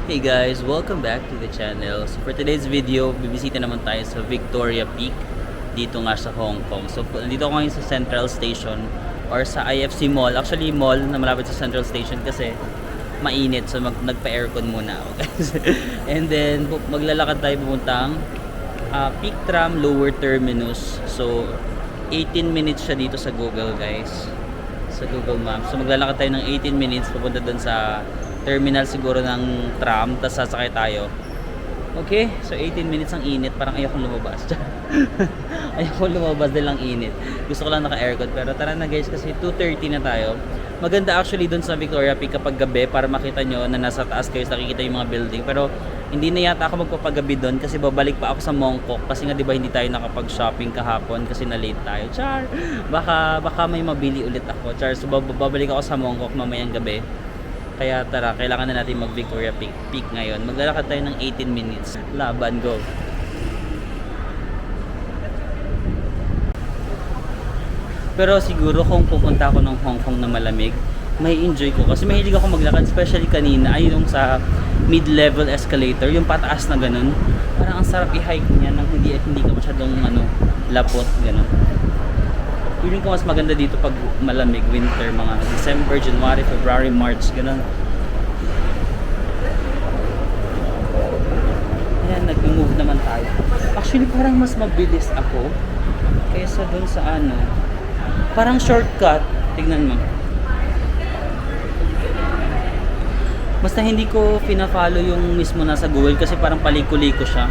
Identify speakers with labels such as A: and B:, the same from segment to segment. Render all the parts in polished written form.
A: Hey guys, welcome back to the channel. So for today's video, bibisita naman tayo sa Victoria Peak dito nga sa Hong Kong. So nandito ako ngayon sa Central Station or sa IFC Mall. Actually mall na malapit sa Central Station kasi mainit, so nagpa-aircon muna ako guys. And then maglalakad tayo pupuntang Peak Tram Lower Terminus. So 18 minutes siya dito sa Google guys, sa Google Maps. So maglalakad tayo ng 18 minutes pupunta dun sa terminal siguro ng tram, tapos sasakay tayo. Okay, so 18 minutes ang init, parang ayokong lumabas. Ayokong lumabas dahil ang init. Gusto ko lang naka-aircon, pero tara na guys kasi 2:30 na tayo. Maganda actually dun sa Victoria Peak kapag gabi para makita nyo na nasa taas kayo, nakikita yung mga building. Pero hindi na yata ako magpapagabi dun kasi babalik pa ako sa Mongkok kasi nga 'di ba hindi tayo nakapag-shopping kahapon kasi na late tayo. Char. Baka may mabili ulit ako. Char. So babalik ako sa Mongkok mamayang gabi. Kaya tara, kailangan na natin mag Victoria Peak ngayon. Maglalakad tayo ng 18 minutes. Laban, go! Pero siguro kung pupunta ako ng Hong Kong na malamig, may enjoy ko. Kasi mahilig ako maglakad, especially kanina, ay yung sa mid-level escalator, yung pataas na ganun. Parang ang sarap i-hike niya nang hindi ka masyadong lapot, ganun. Feeling ko mas maganda dito pag malamig, winter, mga December, January, February, March, ganun. Ayan, nag-move naman tayo. Actually, parang mas mabilis ako kaysa dun sa parang shortcut. Tignan mo. Basta hindi ko pina-follow yung mismo nasa Google kasi parang paliko-liko siya.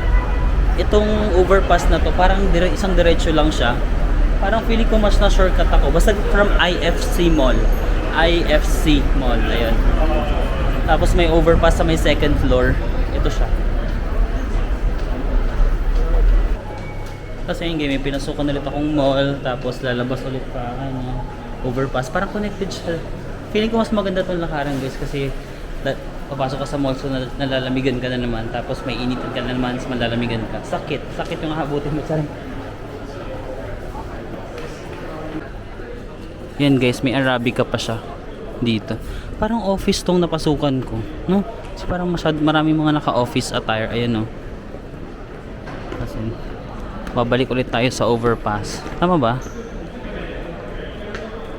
A: Itong overpass na to, parang isang diretso lang siya. Parang feeling ko mas na shortcut ako. Basta from IFC Mall. IFC Mall. Ayun. Tapos may overpass sa may second floor. Ito siya. Kasi yung game, pinasukan ulit akong mall. Tapos lalabas ulit pa. Overpass. Parang connected siya. Feeling ko mas maganda itong lakaran guys. Kasi papasok ka sa mall so nalalamigan ka na naman. Tapos may initan ka na naman. So malalamigan ka. Sakit yung habutin mo. Sorry. Yan guys, may Arabica pa siya dito. Parang office tong napasukan ko, no? Kasi parang marami mga naka-office attire. Ayan, no? Kasi babalik ulit tayo sa overpass. Tama ba?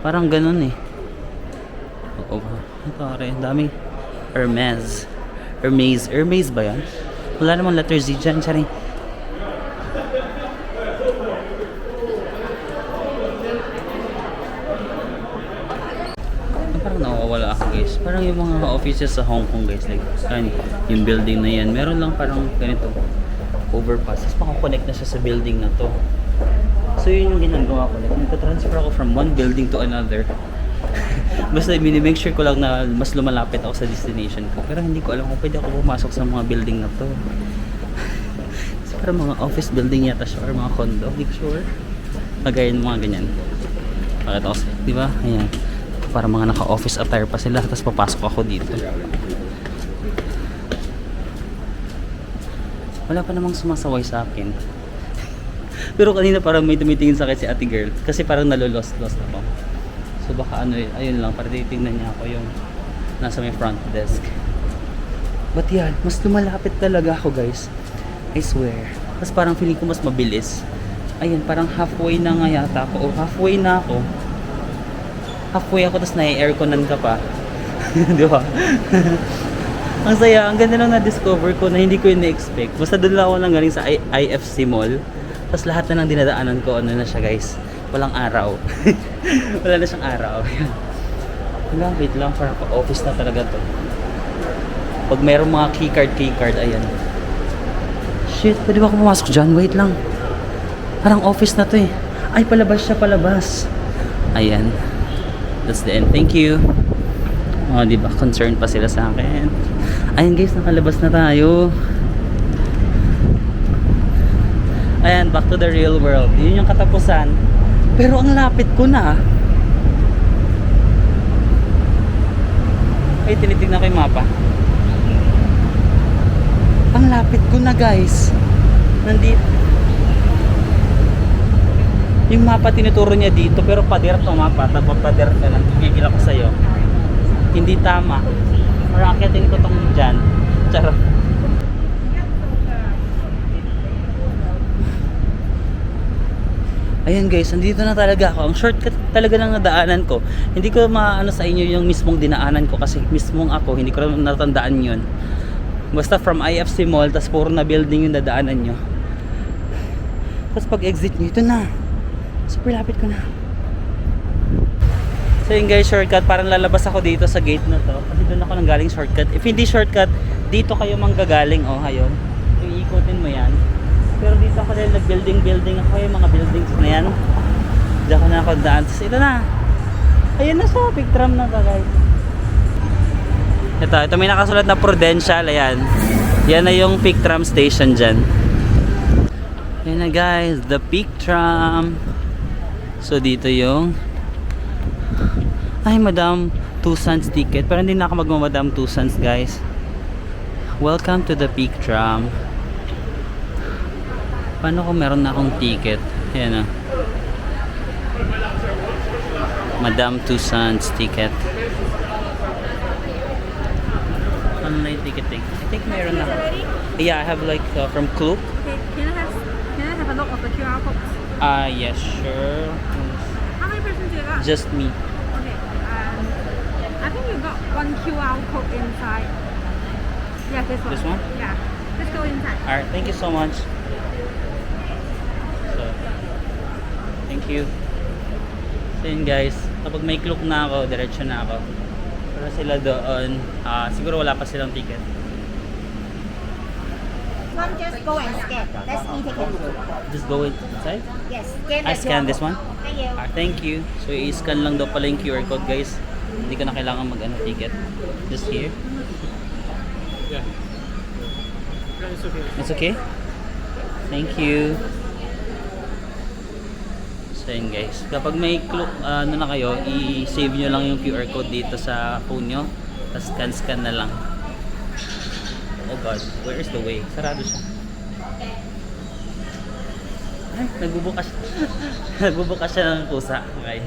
A: Parang ganun eh. Ito rin, dami. Hermes ba yan? Wala namang letter Z dyan, sorry. Parang nawawala ako guys. Parang yung mga offices sa Hong Kong guys, like yung building na yan, meron lang parang ganito overpass. Tapos makakonect na siya sa building na to. So yun yung ginagawa ko. Like, nagka-transfer ako from one building to another. Basta make sure ko lang na mas lumalapit ako sa destination ko. Pero hindi ko alam kung pwede ako pumasok sa mga building na to. Kasi parang mga office building yata siya or mga condo. Hindi ko sure. Magayon mga ganyan. Bakit ako, di ba? Ayan. Para mga naka-office attire pa sila, tapos papasok ako dito. Wala pa namang sumasaway sa akin. Pero kanina parang may tumitingin sa akin si ate girl kasi parang nalolost ako. So baka ayun lang, para titignan niya ako yung nasa may front desk. But yan, mas lumalapit talaga ako guys, I swear. Tapos parang feeling ko mas mabilis. Ayun, parang halfway na nga yata ako, o halfway na ako. Halfway ako, tapos nai-airconan ka pa. Di ba? Ang saya, ang ganda lang na-discover ko na hindi ko yun na-expect. Basta doon lang ako lang galing sa IFC Mall. Tapos lahat na lang dinadaanan ko, na siya guys. Walang araw. Wala na siyang araw. Wait lang, parang office na talaga to. Pag mayroong mga keycard, ayan. Shit, pwede ba ako pumasok dyan? Wait lang. Parang office na to eh. Ay, palabas siya, palabas. Ayan. That's the end. Thank you. Oh, di ba? Concerned pa sila sa akin. Ayan guys, nakalabas na tayo. Ayan, back to the real world. Yun yung katapusan. Pero ang lapit ko na. Ay, tinitignan ko yung mapa. Ang lapit ko na guys. Nandito. Yung mapa tinuturo niya dito, pero pader to mapa, tagpapader ka lang, tigigil ako sa'yo. Hindi tama. Or akyatin ko tong dyan. Charot. Ayan guys, nandito na talaga ako. Ang shortcut talaga ng nadaanan ko. Hindi ko maano sa inyo yung mismong dinaanan ko kasi mismong ako, hindi ko rin natandaan yun. Basta from IFC Mall, tas puro na building yung dadaanan nyo. Tapos pag exit nyo, ito na. Super lapit ko na. So yun guys, shortcut. Parang lalabas ako dito sa gate na to. Kasi doon ako nang galing shortcut. If hindi shortcut, dito kayo manggagaling. Oh, ayun. Iikutin mo yan. Pero dito ako dahil nag-building ako yung mga buildings na yan. Diyan ko na ako daan. Tapos ito na. Ayun na siya. Big tram na ba guys? Ito may nakasulat na Prudential. Ayan. Yan na yung peak tram station dyan. Ayan na guys. The peak tram. So dito yung ay Madam Tussauds ticket. Pero hindi na ako magmamadam Tussauds guys. Welcome to the peak tram. Paano kung meron na akong ticket? Ayan na. Madam Tussauds ticket. Online ticket. I think meron na. Yeah, I have like from Klook.
B: Okay, can I have a look of the QR code?
A: Yes, sure.
B: How many persons you got?
A: Just me.
B: Okay, I think you got one QR code inside. Yeah, this one.
A: This one?
B: Yeah, let's go inside.
A: Alright, thank you so much. So, thank you. So yun guys, kapag may Klook na ako, diretso na ako. Pero sila doon, siguro wala pa silang ticket.
C: One, just go and scan. That's e-ticket.
A: Just go inside?
C: Yes, scan
A: I
C: the
A: scan
C: QR
A: this one?
C: code. Thank you.
A: Thank you. So i-scan lang daw pala yung QR code guys. Hindi ko na kailangan mag-ano ticket. Just here.
D: Yeah. Yeah, it's okay.
A: It's okay? Thank you. So yun guys, kapag may Klook ano na kayo, i-save nyo lang yung QR code dito sa phone nyo. Tapos scan na lang. Oh god, where is the way? Sarado siya. Ay, nagbubukas. Nagbubukas siya ng kusa. Okay.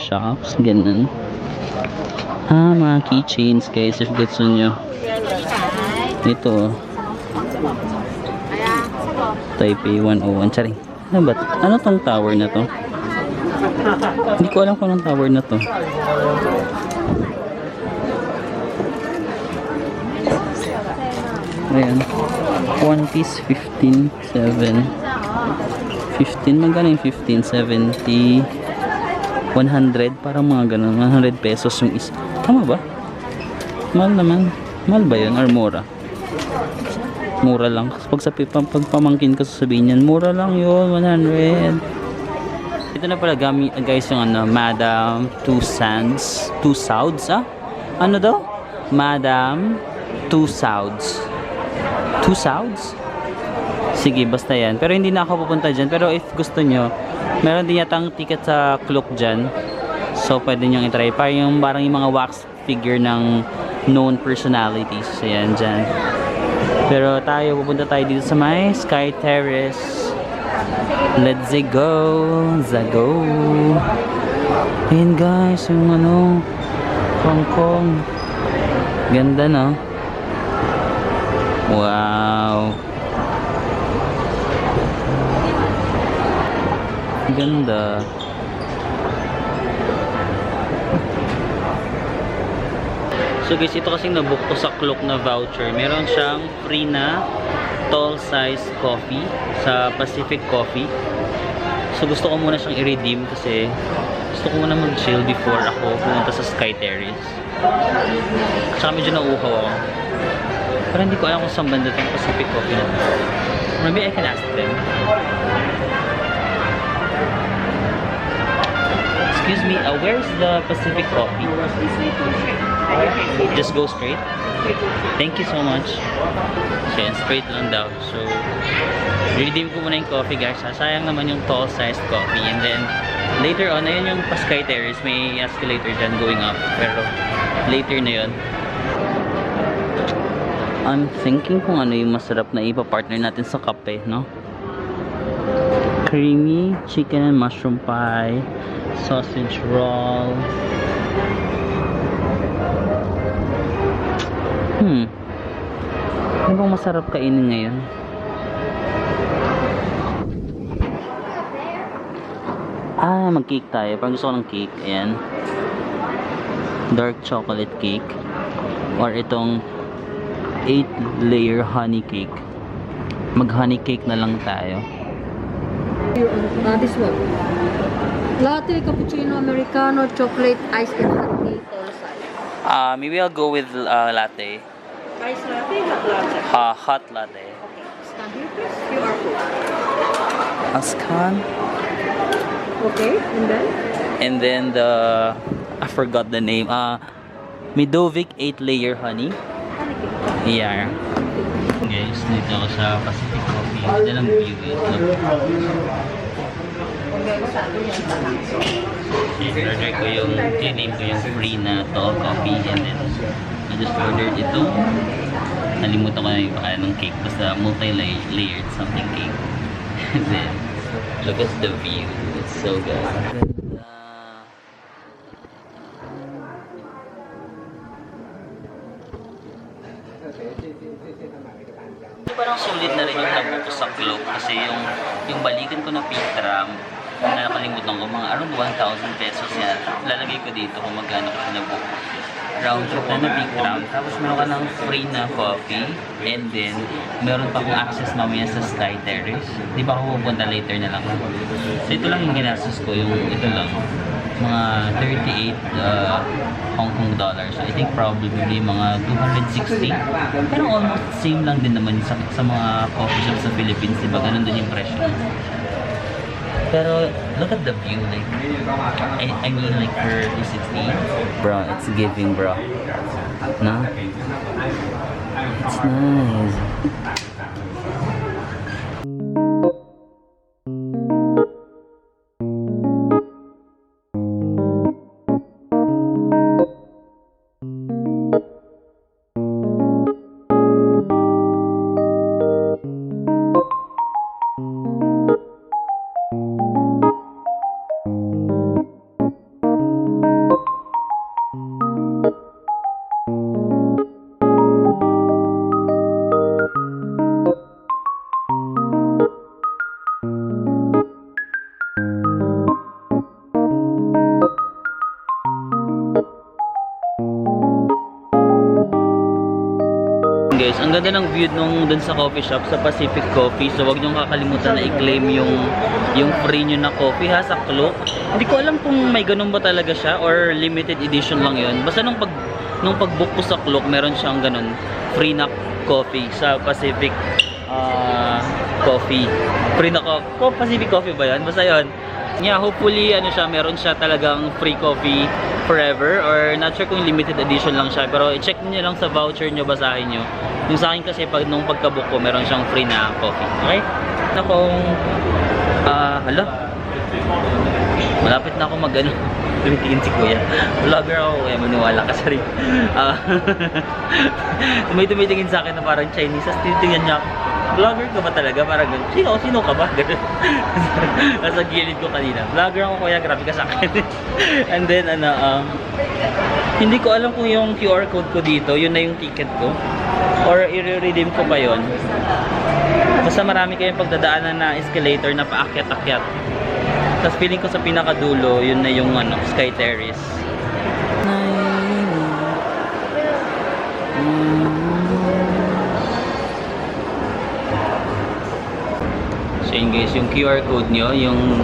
A: Shops, ganun. Mga keychains guys, if gusto nyo. Ito. Taipei 101. Charing. Ano ba? Ano tong tower na to? Hindi ko alam kung anong tower na to. Ayan. One piece 15, 7. 15, magkano yung 15? 70, 100, parang mga ganun. 100 pesos yung isa. Tama ba? Mahal naman. Mahal ba yun? Or mura? Mura lang. Pag pamangkin ka sasabihin yan, mura lang yun, 100. Ito na pala guys yung ano, Madam Tussauds. Tussauds, ah? Ano daw? Madam Tussauds. Tussauds? Sige, basta yan. Pero hindi na ako pupunta dyan. Pero if gusto nyo, meron din yatang ticket sa Klook dyan. So, pwede nyo i-try. Parang yung mga wax figure ng known personalities. So, yan dyan. Pero tayo, pupunta tayo dito sa may Sky Terrace. Let's go! Zago! Ayan guys, yung ano, Hong Kong. Ganda, no? Wow! Ganda. So guys, ito kasing nabook ko sa Klook na voucher. Meron siyang free na tall size coffee sa Pacific Coffee. So gusto ko muna siyang i-redeem kasi gusto ko muna mag-chill before ako pumunta sa Sky Terrace. Tsaka medyo nauuhaw ako. Pero hindi ko alam kung saan banda itong Pacific Coffee na. Maybe I can ask them. Excuse me, where's the Pacific Coffee? Just go straight? Thank you so much. So, yan, straight lang daw. So, redeem ko muna yung coffee, guys. Sayang naman yung tall-sized coffee. And then, later on, ayun yung Pascay Terrace. May escalator dyan going up. Pero, later na yun. I'm thinking kung ano yung masarap na ipa-partner natin sa kape, no? Creamy chicken and mushroom pie, sausage roll. Ano bang masarap kainin ngayon? Mag-cake tayo. Parang gusto ko ng cake. Ayan. Dark chocolate cake. Or itong 8-layer honey cake. Mag-honey cake na lang tayo.
B: This one. Latte, cappuccino, americano, chocolate, ice and honey, all size.
A: Maybe I'll go with latte.
B: Ice latte, hot latte.
A: Hot latte.
B: Okay. Scan here, please. QR code.
A: I'll scan.
B: Okay, and then?
A: And then I forgot the name. Medovic 8-layer honey.
B: Honey cake.
A: Yeah. Guys, dito ako sa Pacific Coffee. Ganda ng view guys. Order ko yung, claim ko yung free na tall coffee. And then, I just ordered ito. Nalimutan ko na yung pangalan ng cake. Basta multi-layered something cake. And then, look at the view. It's so good. Parang sulit na rin yung labo ko sa cloak kasi yung balikan ko na peak tram na nakalimutan ko mga around 1,000 pesos yan. Lalagay ko dito kung magkano ko nabo. Round trip na peak tram. Tapos meron ka ng free na coffee and then meron pa akong access mamaya sa Sky Terrace. Di ba ako pupunta later na lang. So ito lang yung ginastos ko, yung ito lang. Mga 38 Hong Kong dollars. So I think probably mga 260. Pero almost same lang din naman sa mga coffee shops sa Philippines. Diba? Ganun din yung presyo. Pero look at the view. Like, I mean like for 260. Bro, it's giving bro. No? It's nice. Guys, ang ganda ng view nung dun sa coffee shop sa Pacific Coffee. So wag niyo kakalimutan na i-claim yung free niyo na coffee ha sa cloak. Hindi ko alam kung may ganun ba talaga siya or limited edition lang 'yun. Basta nung pag-book ko sa cloak, meron siyang ganun, free na coffee sa Pacific Coffee. Free na Pacific Coffee ba 'yan? Basta 'yun. Yeah, hopefully meron siya talagang free coffee forever or not sure kung limited edition lang siya, pero i-check niyo lang sa voucher niyo, basahin niyo. Yung sa akin kasi nung pagka-book ko, meron siyang free na coffee. Okay? Akong malapit na ako tumitingin si kuya. Vlogger ako kuya, maniwala ka sa rin. May tumitingin sa akin na parang Chinese, tapos tinitingnan niya ako. Vlogger ka ba talaga? Parang gano'n. Sino ka ba? Nasa gilid ko kanina. Vlogger ako kuya, grabe ka sa akin. And then, hindi ko alam kung yung QR code ko dito, yun na yung ticket ko. Or i-redeem ko pa yun. Basta marami kayong pagdadaanan na escalator na paakyat-akyat. Tapos feeling ko sa pinakadulo, yun na yung Sky Terrace. So yun guys, yung QR code nyo, yung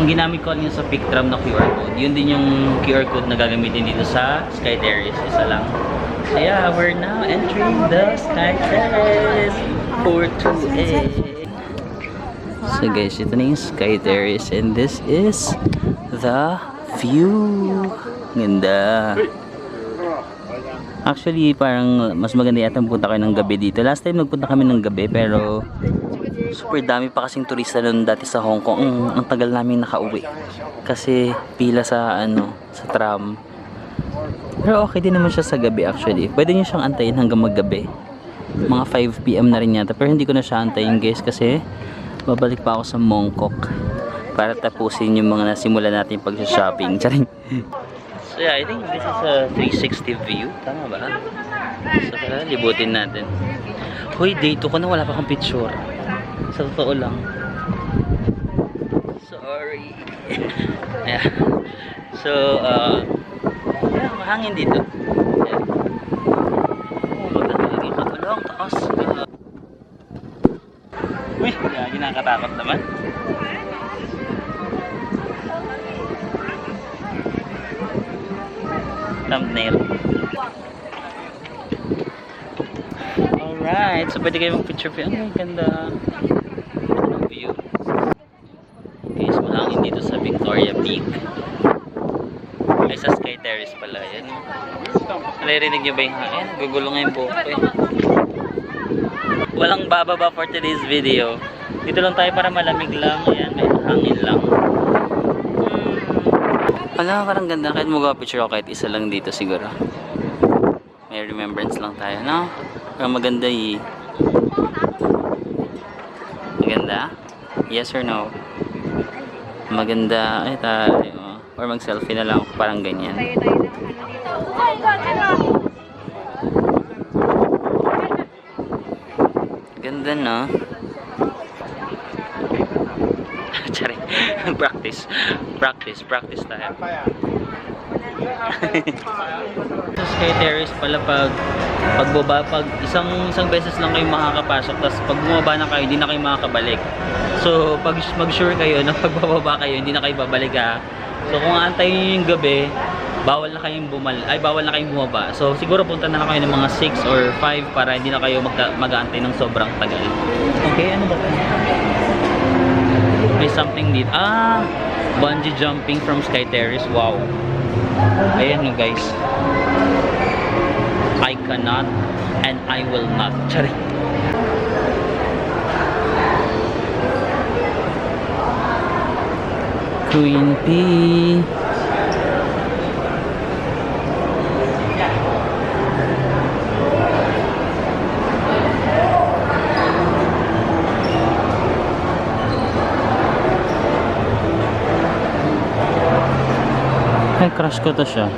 A: ginamit ko nyo sa Pictram na QR code, yun din yung QR code na gagamitin dito sa Sky Terrace. Isa lang. So yeah, we're now entering the Sky Terrace 428. So guys, ito na yung Sky Terrace and this is the view. Ganda. Actually, parang mas maganda yata punta kayo ng gabi dito. Last time nagpunta kami ng gabi pero super dami pa kasing turista noon dati sa Hong Kong. Ang tagal namin nakauwi. Kasi pila sa sa tram. Pero okay din naman siya sa gabi actually. Pwede niyo siyang antayin hanggang maggabi. Mga 5 PM na rin yata. Pero hindi ko na siya antayin guys kasi babalik pa ako sa Mongkok para tapusin yung mga nasimulan natin pag-shopping. Charing. So yeah, I think this is a 360 view. Tama ba? So tara, libutin natin. Hoy, day 2 ko na wala pa akong picture. Sa totoo lang. Sorry. Yeah. So, yeah, mahangin dito. Yeah. Oh, maganda talaga yung katulong. Takas. Uy, yeah, nakakatakot naman. Thumbnail. Alright, so pwede kayo mag-picture view. Ang ganda ng view. Okay, so mahangin dito sa Victoria Peak. Ay, sa Sky Terrace pala. Yan. Naririnig nyo ba yung hangin? Gugulong nga yung buhok ko eh. Walang bababa for today's video. Dito lang tayo para malamig lang. Ayan, may hangin lang. Wala, parang ganda. Kahit mag-picture ako kahit isa lang dito siguro. May remembrance lang tayo, no? Pero maganda eh. Maganda? Yes or no? Maganda. Ay tayo. Or mag-selfie na lang ako. Parang ganyan. Ganda, no? Sorry. Practice tayo. Sa Sky Terrace pala pag isang beses lang kayo makakapasok, tapos pag bumaba na kayo hindi na kayo makakabalik. So pag mag-sure kayo na pag bababa kayo hindi na kayo babalik ha. So kung aantayin niyo yung gabi, bawal na kayong bumaba. So siguro punta na lang kayo ng mga 6 or 5 para hindi na kayo mag-aantay ng sobrang tagal. Okay, ano ba 'to? May something dito. Bungee jumping from Sky Terrace. Wow. Ayan no guys. I cannot and I will not. Sorry. Queen P. Ay, crush ko to siya.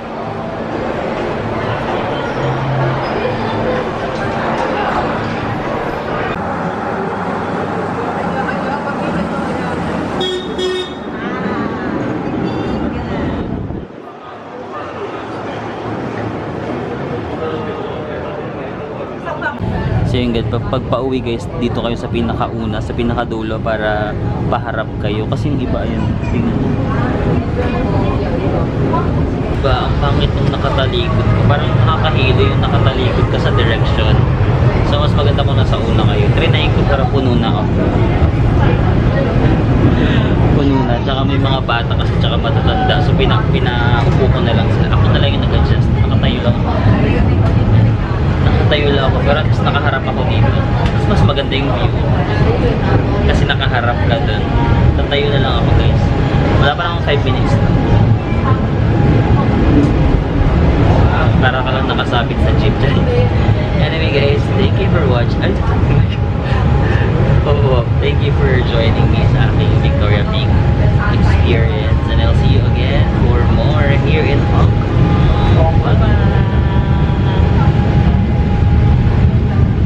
A: So yun guys, pag pauwi guys, dito kayo sa pinakauna, sa pinakadulo para paharap kayo. Kasi yung iba yun, tingnan mo. Diba, ang pangit nung nakatalikod ko. Parang nakakahilo yung nakatalikod ka sa direction. So mas maganda kung nasa una kayo. Trinayin ko pero puno na ako. Puno na. Tsaka may mga bata kasi tsaka matatanda. So pinaupo ko na lang sila. Ako na lang yung nag-adjust. Nakatayo lang ako. Pero at least nakaharap ako dito. Mas maganda yung view. Kasi nakaharap ka dun. Tatayo na lang ako guys. Wala pa lang akong 5 minutes. Para ka lang nakasabit sa jeep dyan. Anyway guys, thank you for watching. Ay,